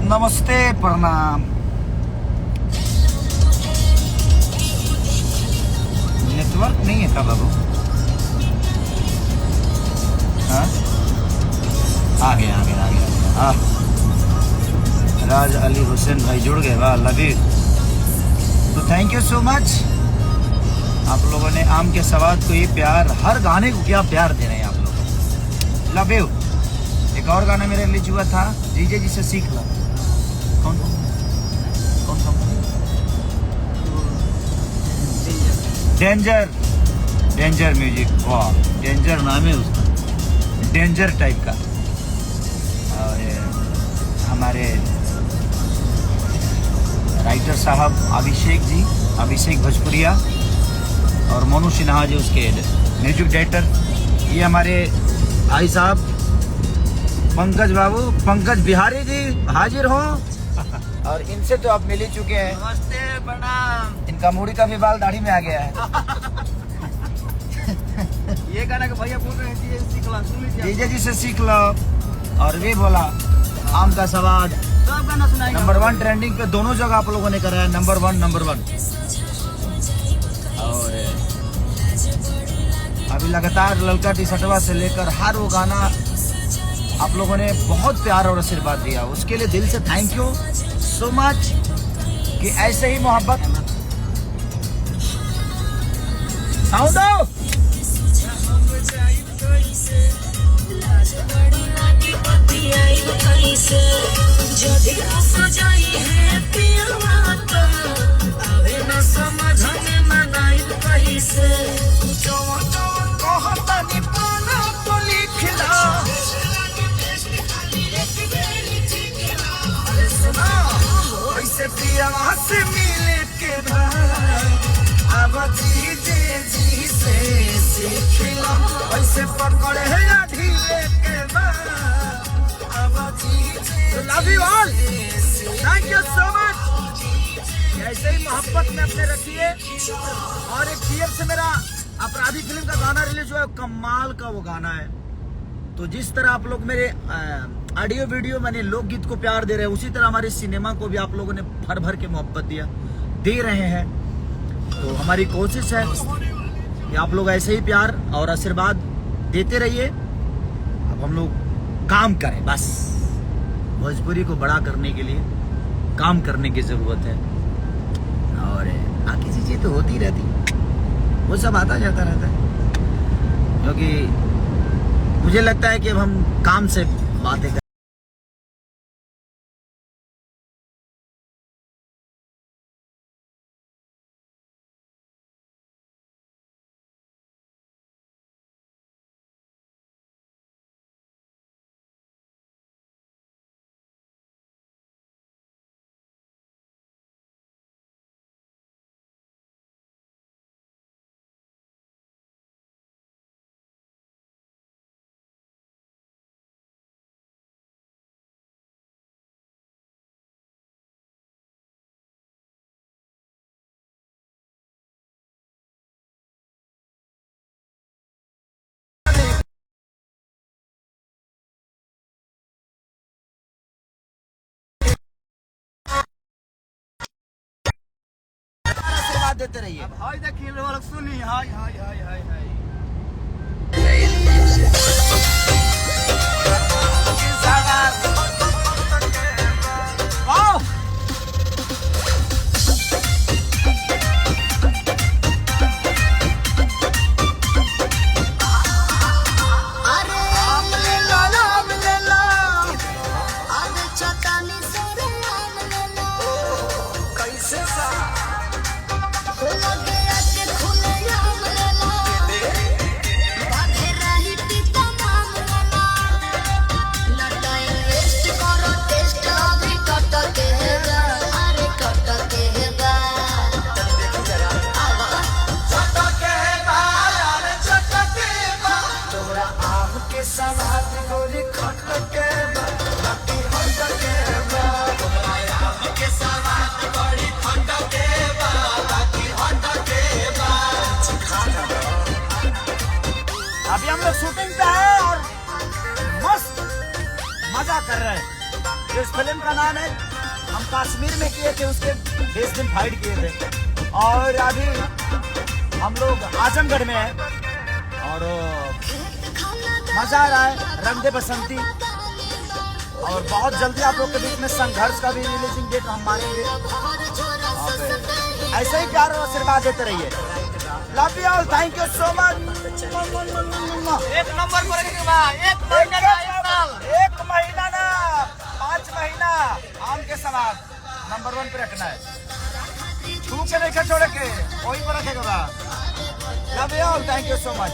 नमस्ते प्रणाम। नेटवर्क नहीं है क्या बाबू? हाँ आ गया आ गया आ गया। हाँ राज अली हुसैन भाई जुड़ गए, वाह लव यू। तो थैंक यू सो मच। आप लोगों ने आम के सवाद को ये प्यार, हर गाने को क्या प्यार दे रहे हैं आप लोग, लव यू। एक और गाना मेरे रिलीज हुआ था, जीजे जी से सीख लो। कौन कौन कौन? डेंजर, डेंजर म्यूजिक, वाह डेंजर नाम है उसका, डेंजर टाइप का। और हमारे राइटर साहब अभिषेक जी, अभिषेक भोजपुरिया और मोनू सिन्हा जी उसके म्यूजिक डायरेक्टर। ये हमारे भाई साहब पंकज बाबू, पंकज बिहारी जी हाजिर हो। और इनसे तो आप मिल ही चुके हैं। नमस्ते प्रणाम। इनका मुड़ी का भी बाल दाढ़ी में आ गया है। ये गाना के भैया बोल रहे हैं कि सीख लो, सुन लीजिए। डीजे जी से सीख लो। और भी बोला आम का सवाद सब गाना सुनाएंगे। नंबर 1 ट्रेंडिंग पे दोनों जगह आप लोगों ने कराया, नंबर 1 नंबर 1। और अभी लगातार ललका टी शर्टवा से लेकर हर वो गाना आप लोगों ने बहुत प्यार और आशीर्वाद दिया, उसके लिए दिल से थैंक यू सो मच। कि ऐसे ही मोहब्बत साउंड आओ। से मिले के अब जीजे जी से सीखला, ऐसे पकड़े है ढीले के अब जीजे। Love you all, thank you so much. ऐसे ही मोहब्बत में अपने रखिए। और एक पीएफ से मेरा अपराधी फिल्म का गाना रिलीज हुआ है, कमाल का वो गाना है। तो जिस तरह आप लोग मेरे ऑडियो वीडियो मैंने लोकगीत को प्यार दे रहे हैं, उसी तरह हमारे सिनेमा को भी आप लोगों ने भर भर के मोहब्बत दे रहे हैं। तो हमारी कोशिश है कि आप लोग ऐसे ही प्यार और आशीर्वाद देते रहिए। अब हम लोग काम करें, बस भोजपुरी को बड़ा करने के लिए काम करने की जरूरत है। और बाकी चीजें तो होती रहती, वो सब आता जाता रहता है। क्योंकि मुझे लगता है कि अब हम काम से बातें देते रहिए। अब हाय देखिए लोग सुनी, हाय हाय हाय हाय हाय। अभी हम लोग शूटिंग पे है और मस्त मजा कर रहे हैं। इस फिल्म का नाम है हम कश्मीर में किए थे, उसके 20 दिन फाइट किए थे और अभी हम लोग आजमगढ़ में हैं और मजा आ रहा है। रंग दे बसंती और बहुत जल्दी आप लोग के बीच में संघर्ष का भी रिलीजिंग डेट हम मानेंगे। और ऐसे ही प्यार और आशीर्वाद देते रहिए। Love you all, thank you so much. एक नंबर पर रखेंगे बा, एक महीना का एक साल। 1 महीना ना 5 महीना आम के सवाल नंबर 1 पे रखना है। छू के नहीं छोड़ के वही पर रखेगा बा। Love you all, thank you so much.